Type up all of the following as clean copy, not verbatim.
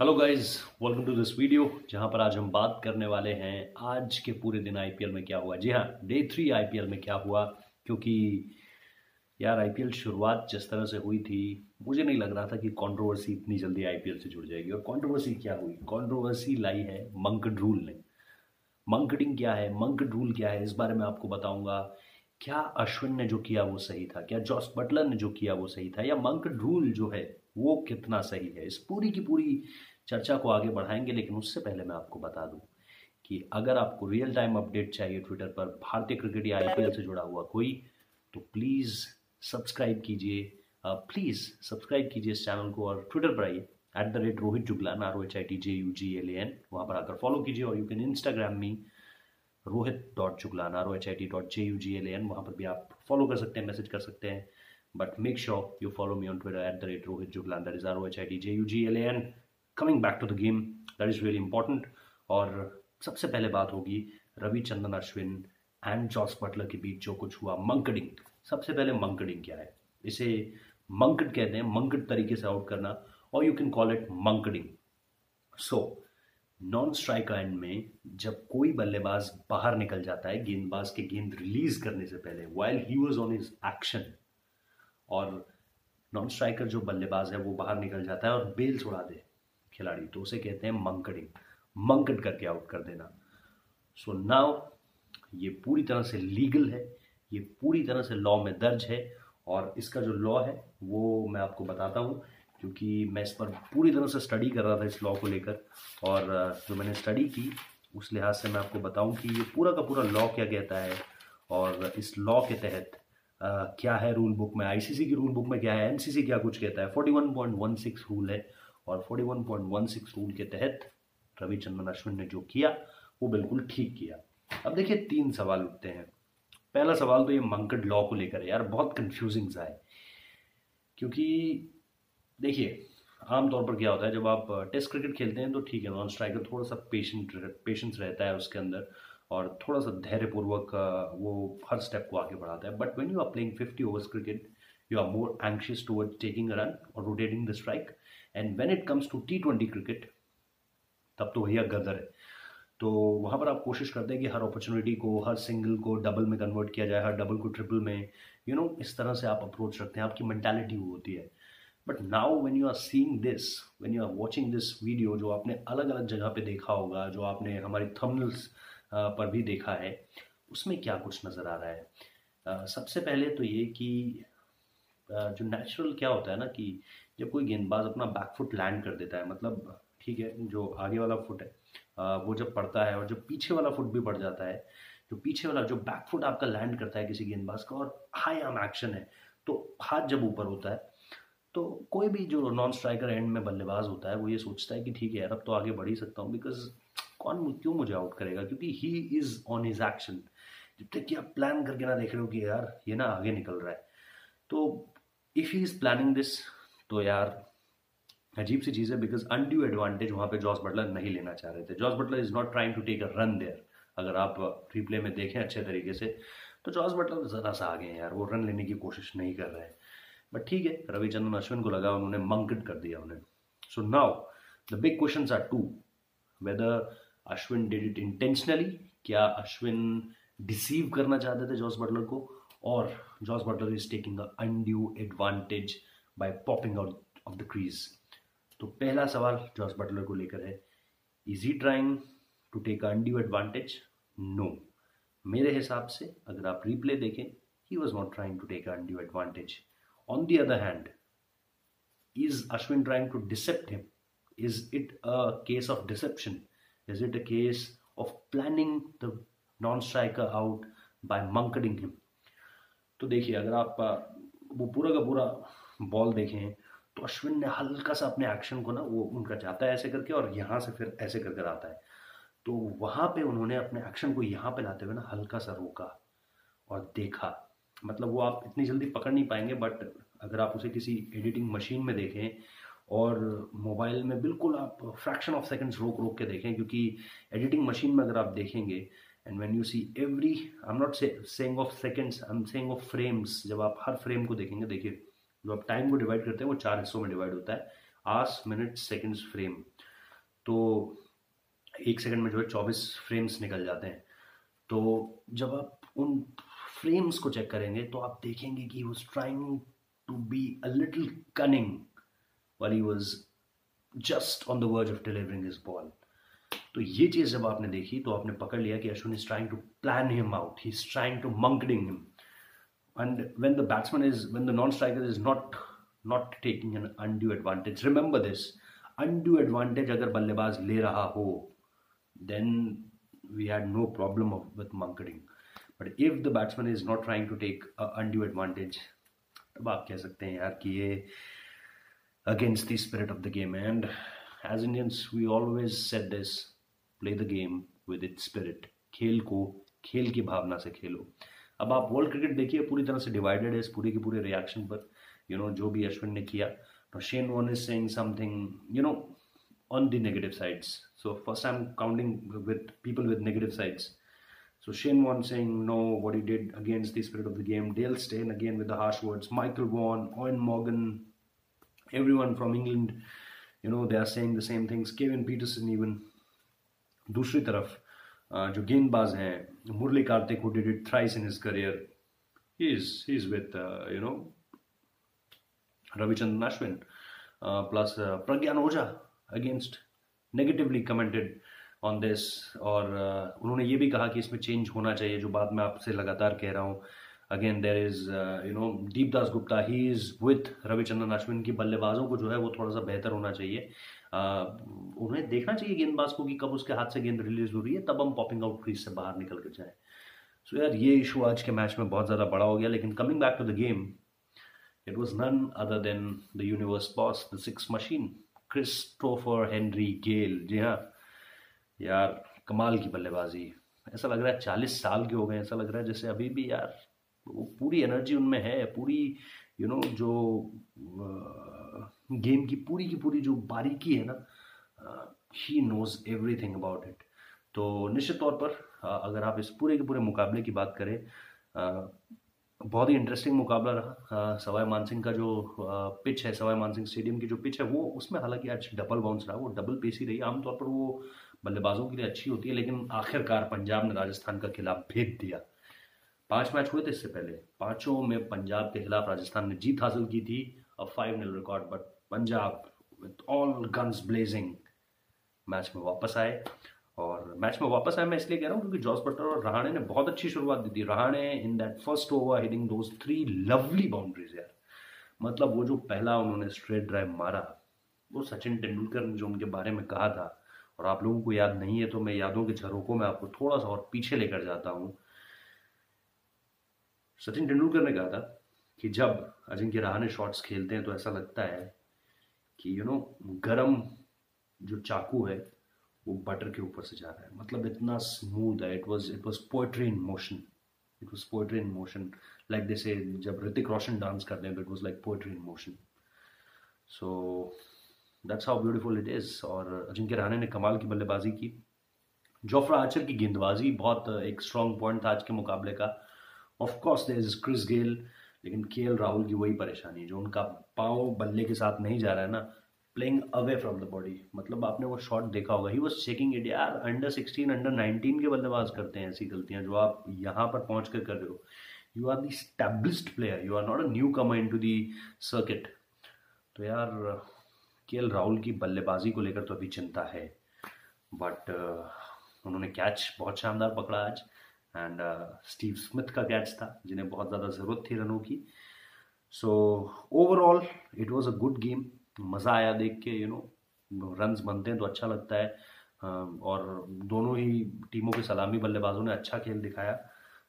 Hello guys, welcome to this video जहां पर आज हम बात करने वाले हैं आज के पूरे दिन आईपीएल में क्या हुआ। जी हाँ, डे 3 आईपीएल में क्या हुआ। क्योंकि यार आईपीएल शुरुआत जिस तरह से हुई थी, मुझे नहीं लग रहा था कि कंट्रोवर्सी इतनी जल्दी आईपीएल से जुड़ जाएगी। और कंट्रोवर्सी क्या हुई, कंट्रोवर्सी लाई है मंकड रूल ने। मंकडिंग क्या है, मंकड रूल क्या है, इस बारे में आपको बताऊंगा। क्या अश्विन ने जो किया वो सही था, क्या जॉस बटलर ने जो किया वो सही था, या मंकड रूल जो है वो कितना सही है, इस पूरी की पूरी चर्चा को आगे बढ़ाएंगे। लेकिन उससे पहले मैं आपको बता दूं कि अगर आपको रियल टाइम अपडेट चाहिए ट्विटर पर भारतीय क्रिकेट या आईपीएल से जुड़ा हुआ कोई, तो प्लीज़ सब्सक्राइब कीजिए। प्लीज़ सब्सक्राइब कीजिए इस चैनल को और ट्विटर पर आइए @रोहित जुगलान ROHITJUGLAN, वहाँ पर आकर फॉलो कीजिए। और you can Instagram me rohit.juglan ROHIT.JUGLAN, वहाँ पर भी आप फॉलो कर सकते हैं, मैसेज कर सकते हैं। But make sure you follow me on Twitter @Rohit Juglan, that is ROHITJUGLAN। Coming back to the game, that is really important. और सबसे पहले बात होगी Ravichandran Ashwin and Jos Buttler के बीच जो कुछ हुआ, मंकडिंग। सबसे पहले मंकडिंग क्या है, इसे मंकड कहते हैं, मंकड तरीके से आउट करना, और you can call it Mankading. So non striker end में जब कोई बल्लेबाज बाहर निकल जाता है गेंदबाज के गेंद रिलीज करने से पहले, while he was on his action, और नॉन स्ट्राइकर जो बल्लेबाज है वो बाहर निकल जाता है और बेल्स उड़ा दे खिलाड़ी, तो उसे कहते हैं मंकडिंग, मंकड करके आउट कर देना। सो नाउ ये पूरी तरह से लीगल है, ये पूरी तरह से लॉ में दर्ज है। और इसका जो लॉ है वो मैं आपको बताता हूँ, क्योंकि मैं इस पर पूरी तरह से स्टडी कर रहा था इस लॉ को लेकर। और जो मैंने स्टडी की उस लिहाज से मैं आपको बताऊं कि ये पूरा का पूरा लॉ क्या कहता है, और इस लॉ के तहत क्या है रूल बुक में, आईसीसी की रूल बुक में क्या है, एनसीसी क्या कुछ कहता है। 41.16 रूल है, और 41.16 रूल के तहत रविचंद्रन अश्विन ने जो किया वो बिल्कुल ठीक किया। अब देखिए, 3 सवाल उठते हैं। पहला सवाल तो ये मंकड लॉ को लेकर है यार, बहुत कंफ्यूजिंग सा है। क्योंकि देखिए, आमतौर पर क्या होता है, जब आप टेस्ट क्रिकेट खेलते हैं तो ठीक है, नॉन स्ट्राइकर थोड़ा सा पेशेंस रहता है उसके अंदर, और थोड़ा सा धैर्यपूर्वक वो हर स्टेप को आगे बढ़ाता है। But when you are playing 50 overs cricket, you are more anxious towards taking a run और rotating the strike. And when it comes to T20 cricket, तब तो भैया गदर है। तो वहाँ पर आप कोशिश करते हैं कि हर अपॉर्चुनिटी को, हर सिंगल को डबल में कन्वर्ट किया जाए, हर डबल को ट्रिपल में, इस तरह से आप अप्रोच रखते हैं, आपकी मेंटालिटी वो होती है। But now when you are seeing this, when you are watching this video, जो आपने अलग अलग जगह पे देखा होगा, जो आपने हमारी थंबनेल्स पर भी देखा है, उसमें क्या कुछ नज़र आ रहा है। सबसे पहले तो ये कि जो नेचुरल क्या होता है ना, कि जब कोई गेंदबाज अपना बैकफुट लैंड कर देता है, मतलब ठीक है, जो आगे वाला फुट है वो जब पड़ता है, और जब पीछे वाला फुट भी पड़ जाता है, जो पीछे वाला जो बैकफुट आपका लैंड करता है किसी गेंदबाज का, और हाई आर्म एक्शन है, तो हाथ जब ऊपर होता है, तो कोई भी जो नॉन स्ट्राइकर एंड में बल्लेबाज होता है वो ये सोचता है कि ठीक है यार, अब तो आगे बढ़ ही सकता हूँ, बिकॉज क्यों मुझे आउट करेगा, क्योंकि he is on his action. जब तक कि आप प्लान करके ना देख रहे हो कि यार ये ना आगे निकल रहा है, तो if he is planning this, तो यार अजीब सी चीज़ है। बिकॉज अनड्यू एडवांटेज वहाँ पे जॉस बटलर नहीं लेना चाह रहे थे। Jos Buttler is not trying to take a run there. अगर आप रिप्ले में देखें अच्छे तरीके से, तो जॉस बटलर ज़रा सा आगे हैं यार, वो रन लेने की कोशिश नहीं कर रहे हैं। बट ठीक है, रविचंद्रन अश्विन को लगा, उन्होंने मंकड कर दिया उन्हें। So now the big questions are two, whether Ashwin did it intentionally, क्या अश्विन डिसीव करना चाहते थे जॉस बटलर को, और Jos Buttler is taking a undue advantage by popping out of the crease. तो पहला सवाल जॉस बटलर को लेकर है, is he trying to take undue advantage? No, मेरे हिसाब से अगर आप रिप्ले देखें, he was not trying to take undue advantage. On the other hand, is Ashwin trying to decept him? Is it a case of deception? Is it a case of planning the non-striker out by munkering him? तो देखिए, अगर आप वो पूरा का पूरा ball देखें, तो अश्विन ने हल्का सा अपने एक्शन को ना, वो उनका जाता है ऐसे करके और यहाँ से फिर ऐसे करके आता है, तो वहाँ पे उन्होंने अपने एक्शन को यहाँ पे लाते हुए ना हल्का सा रोका और देखा। मतलब वो आप इतनी जल्दी पकड़ नहीं पाएंगे, बट अगर आप उसे किसी एडिटिंग मशीन में देखें और मोबाइल में बिल्कुल आप फ्रैक्शन ऑफ सेकंड्स रोक रोक के देखें, क्योंकि एडिटिंग मशीन में अगर आप देखेंगे, and when you see every, I am not saying of seconds, I am saying of frames, जब आप हर फ्रेम को देखेंगे, देखिए जो आप टाइम को डिवाइड करते हैं वो 4 हिस्सों में डिवाइड होता है। आवर्स मिनट सेकंड्स फ्रेम, तो 1 सेकंड में जो है 24 फ्रेम्स निकल जाते हैं। तो जब आप उन फ्रेम्स को चेक करेंगे तो आप देखेंगे कि he was trying to be a little cunning while he was just on the verge of delivering his ball. तो ये चीज जब आपने देखी तो आपने पकड़ लिया कि Ashwin is trying to plan him out, he's trying to monkeying him, and when the non-striker is not taking an undue advantage, remember this, undue advantage अगर बल्लेबाज ले रहा हो then we had no problem with monkeying, but if the batsman is not trying to take a undue advantage, तब आप कह सकते हैं यार कि ये against the spirit of the game. And as Indians we always said this, play the game with its spirit, खेल को खेल की भावना से खेलो। अब आप वर्ल्ड क्रिकेट देखिए पूरी तरह से डिवाइडेड है इस पूरे के पूरे रिएक्शन पर, जो भी अश्विन ने किया, तो Shane Warne is saying something on the negative sides. So first I'm counting with people with negative sides. So Shane Warne saying no, what he did against the spirit of the game. Dale Steyn again with the harsh words. Michael Vaughan, Owen Morgan, everyone from England, they are saying the same things. Kevin Peterson even. दूसरी तरफ जो गेंदबाज हैं, मुरली Kartik who did it thrice in his career, he's with Ravichandran Ashwin, plus Pragyan Oja against negatively commented on this, और उन्होंने ये भी कहा कि इसमें चेंज होना चाहिए, जो बात मैं आपसे लगातार कह रहा हूँ। Again there is Deepdas Gupta, he is with Ravichandran Ashwin की बल्लेबाजों को जो है वो थोड़ा सा बेहतर होना चाहिए, उन्हें देखना चाहिए गेंदबाज को कि कब उसके हाथ से गेंद रिलीज हो रही है, तब हम पॉपिंग आउट क्रीज से बाहर निकल कर जाए। सो यार ये इशू आज के मैच में बहुत ज़्यादा बड़ा हो गया। लेकिन coming back to the game, it was none other than the universe boss, the six machine, Christopher Henry Gayle. जी हाँ यार, कमाल की बल्लेबाजी। ऐसा लग रहा है 40 साल के हो गए, ऐसा लग रहा है जैसे अभी भी यार वो पूरी एनर्जी उनमें है, पूरी जो गेम की पूरी जो बारीकी है ना, he knows everything about it. तो निश्चित तौर पर अगर आप इस पूरे के पूरे मुकाबले की बात करें, बहुत ही इंटरेस्टिंग मुकाबला रहा। सवाई मानसिंह का जो पिच है, सवाई मानसिंह स्टेडियम की जो पिच है, वो उसमें हालांकि आज डबल बाउंस रहा, वो डबल पेस ही रही। आमतौर पर वो बल्लेबाजों के लिए अच्छी होती है, लेकिन आखिरकार पंजाब ने राजस्थान का खिलाफ भेद दिया। 5 मैच हुए थे इससे पहले, 5 में पंजाब के खिलाफ राजस्थान ने जीत हासिल की थी, अ 5-0 record, but Punjab with all guns blazing match में वापस आए। और मैच में वापस आए मैं इसलिए कह रहा हूँ क्योंकि जॉस बटलर और रहाणे ने बहुत अच्छी शुरुआत दी थी। Rahane in that first over hitting those 3 lovely boundaries यार, मतलब वो जो पहला उन्होंने स्ट्रेट ड्राइव मारा, वो सचिन तेंदुलकर ने जो उनके बारे में कहा था, और आप लोगों को याद नहीं है तो मैं यादों के झरोकों में आपको थोड़ा सा और पीछे लेकर जाता हूँ। सचिन तेंदुलकर ने कहा था कि जब अजिंक्य रहाणे शॉट्स खेलते हैं तो ऐसा लगता है कि गरम जो चाकू है वो बटर के ऊपर से जा रहा है, मतलब इतना स्मूथ है। It was poetry in motion, it was poetry in motion, like they से जब ऋतिक रोशन डांस करते हैं तो it was like poetry in motion. So that's how beautiful it is. और अजिंक्य रहाणे ने कमाल की बल्लेबाजी की। जोफ्रा आर्चर की गेंदबाजी बहुत एक स्ट्रॉन्ग पॉइंट था आज के मुकाबले का। Of course there is Chris Gayle, लेकिन केएल राहुल की वही परेशानी है, जो उनका पाँव बल्ले के साथ नहीं जा रहा है ना, playing away from the body. मतलब आपने वो शॉट देखा होगा, ही वाज चेकिंग इट यार। अंडर 16 अंडर 19 के बल्लेबाज करते हैं ऐसी गलतियां जो आप यहाँ पर पहुंच कर रहे हो। You are the established player, you are not a newcomer into the circuit. तो यार केएल राहुल की बल्लेबाजी को लेकर तो अभी चिंता है, बट उन्होंने कैच बहुत शानदार पकड़ा आज, एंड स्टीव स्मिथ का कैच था जिन्हें बहुत ज़्यादा ज़रूरत थी रनों की। So overall it was a good game, मज़ा आया देख के। रन्स बनते हैं तो अच्छा लगता है, और दोनों ही टीमों के सलामी बल्लेबाजों ने अच्छा खेल दिखाया।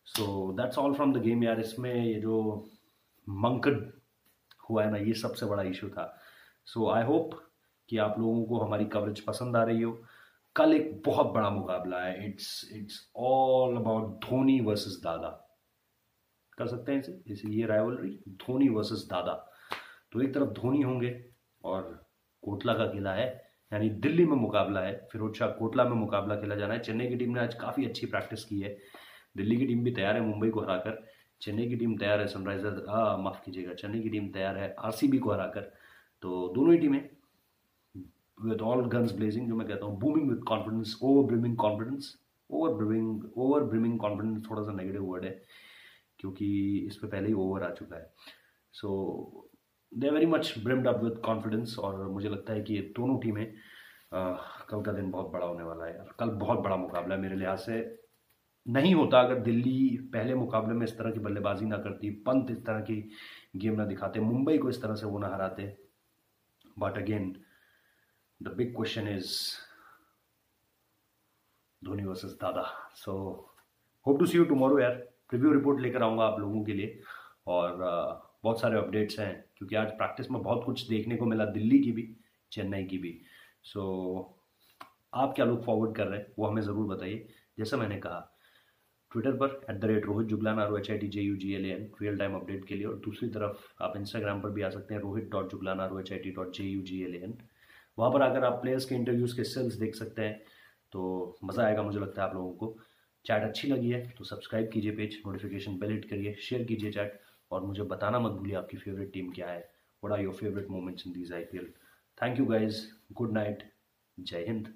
So that's all from the game यार। इसमें ये जो मंकड हुआ है ना, ये सबसे बड़ा इशू था। सो आई होप कि आप लोगों को हमारी कवरेज पसंद आ रही हो। कल एक बहुत बड़ा मुकाबला है, it's all about Dhoni versus दादा, कर सकते हैं इसे ये राइवलरी, धोनी वर्सेस दादा। तो एक तरफ धोनी होंगे और कोटला का किला है, यानी दिल्ली में मुकाबला है, फिरोज शाह कोटला में मुकाबला खेला जाना है। चेन्नई की टीम ने आज काफ़ी अच्छी प्रैक्टिस की है, दिल्ली की टीम भी तैयार है मुंबई को हराकर, चेन्नई की टीम तैयार है चेन्नई की टीम तैयार है आरसीबी को हराकर। तो दोनों ही टीमें विद ऑल गन्स ब्लेजिंग, जो मैं कहता हूँ booming with confidence, over brimming confidence. Over brimming confidence थोड़ा सा नेगेटिव वर्ड है क्योंकि इस पे पहले ही ओवर आ चुका है। So they very much brimmed up with confidence, और मुझे लगता है कि ये दोनों टीमें कल का दिन बहुत बड़ा होने वाला है यार। कल बहुत बड़ा मुकाबला है मेरे लिहाज से। नहीं होता अगर दिल्ली पहले मुकाबले में इस तरह की बल्लेबाजी ना करती, पंत इस तरह की गेम ना दिखाते, मुंबई को इस तरह से वो ना हराते। But again the big question is Dhoni versus Dada. So hope to see you tomorrow यार। रिव्यू रिपोर्ट लेकर आऊँगा आप लोगों के लिए, और बहुत सारे अपडेट्स हैं क्योंकि आज प्रैक्टिस में बहुत कुछ देखने को मिला, दिल्ली की भी, चेन्नई की भी। सो आप क्या लुक फॉरवर्ड कर रहे हैं वो हमें ज़रूर बताइए। जैसा मैंने कहा, ट्विटर पर @Rohit Juglan ROHITJUGLAN real time update के लिए, और दूसरी तरफ आप इंस्टाग्राम पर भी आ सकते हैं rohit.juglan ROHIT.JUGLAN। वहाँ पर आकर आप प्लेयर्स के इंटरव्यूज़ के स्टिल्स देख सकते हैं, तो मज़ा आएगा मुझे लगता है आप लोगों को। चैट अच्छी लगी है तो सब्सक्राइब कीजिए पेज, नोटिफिकेशन बेल हिट करिए, शेयर कीजिए चैट, और मुझे बताना मत भूलिए आपकी फेवरेट टीम क्या है। What are your favourite moments in these IPL। Thank you guys, good night, जय हिंद।